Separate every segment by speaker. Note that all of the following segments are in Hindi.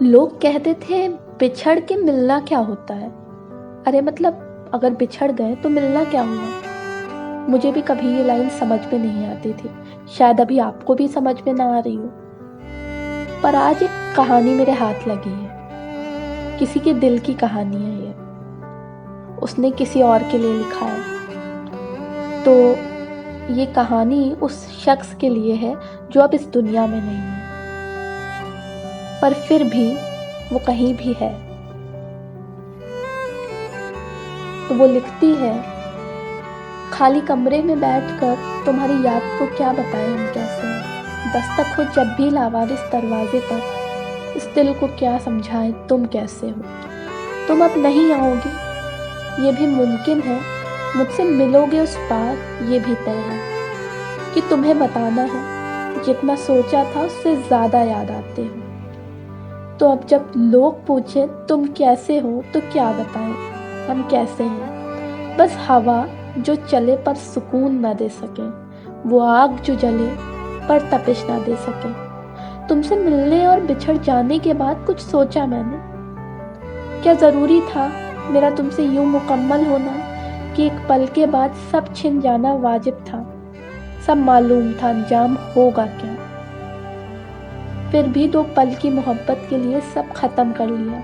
Speaker 1: लोग कहते थे बिछड़ के मिलना क्या होता है। अरे मतलब अगर बिछड़ गए तो मिलना क्या हुआ। मुझे भी कभी ये लाइन समझ में नहीं आती थी, शायद अभी आपको भी समझ में ना आ रही हो। पर आज एक कहानी मेरे हाथ लगी है, किसी के दिल की कहानी है ये। उसने किसी और के लिए लिखा है। तो ये कहानी उस शख्स के लिए है जो अब इस दुनिया में नहीं है, पर फिर भी वो कहीं भी है। तो वो लिखती है, खाली कमरे में बैठकर तुम्हारी याद को क्या बताएं हम कैसे हैं। दस्तक हो जब भी लावारिस दरवाजे पर, इस दिल को क्या समझाएं तुम कैसे हो। तुम अब नहीं आओगे ये भी मुमकिन है, मुझसे मिलोगे उस पार ये भी तय है। कि तुम्हें बताना है जितना सोचा था उससे ज़्यादा याद आते हो। तो अब जब लोग पूछें तुम कैसे हो तो क्या बताएं हम कैसे हैं। बस हवा जो चले पर सुकून ना दे सके, वो आग जो जले पर तपिश ना दे सके। तुमसे मिलने और बिछड़ जाने के बाद कुछ सोचा मैंने, क्या ज़रूरी था मेरा तुमसे यूं मुकम्मल होना, कि एक पल के बाद सब छिन जाना वाजिब था। सब मालूम था अंजाम होगा क्या, फिर भी 2 पल की मोहब्बत के लिए सब खत्म कर लिया।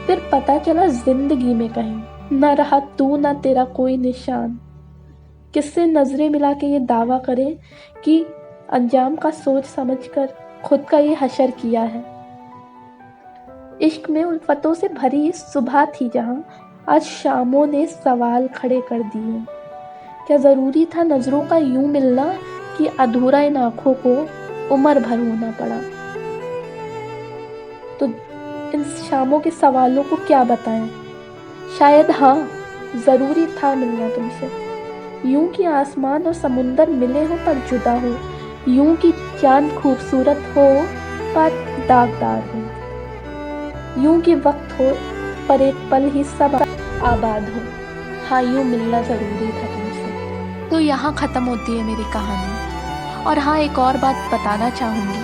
Speaker 1: फिर पता चला जिंदगी में कहीं न रहा तू न तेरा कोई निशान। किससे नजरें मिला के ये दावा करे कि अंजाम का सोच समझकर खुद का ये हशर किया है। इश्क में उल्फतों से भरी सुबह थी जहां, आज शामों ने सवाल खड़े कर दिए। क्या जरूरी था नजरों का यूं मिलना, कि अधूरा इन आंखों को उम्र भर होना पड़ा। तो इन शामों के सवालों को क्या बताएं। शायद हाँ, जरूरी था मिलना तुमसे। यूं कि आसमान और समुंदर मिले हो पर जुदा हो, यूं कि चांद खूबसूरत हो पर दागदार हो, यूं कि वक्त हो पर एक पल ही सब आबाद हो। हाँ, यूं मिलना जरूरी था तुमसे। तो यहाँ खत्म होती है मेरी कहानी। और हाँ, एक और बात बताना चाहूँगी,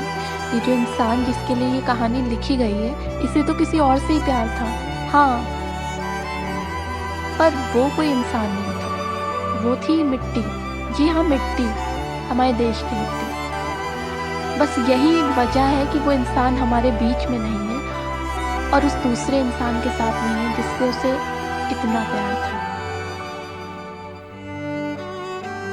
Speaker 1: ये जो इंसान जिसके लिए ये कहानी लिखी गई है, इसे तो किसी और से ही प्यार था। हाँ, पर वो कोई इंसान नहीं था, वो थी मिट्टी। जी हाँ, मिट्टी, हमारे देश की मिट्टी। बस यही एक वजह है कि वो इंसान हमारे बीच में नहीं है और उस दूसरे इंसान के साथ नहीं है जिससे उसे इतना प्यार था।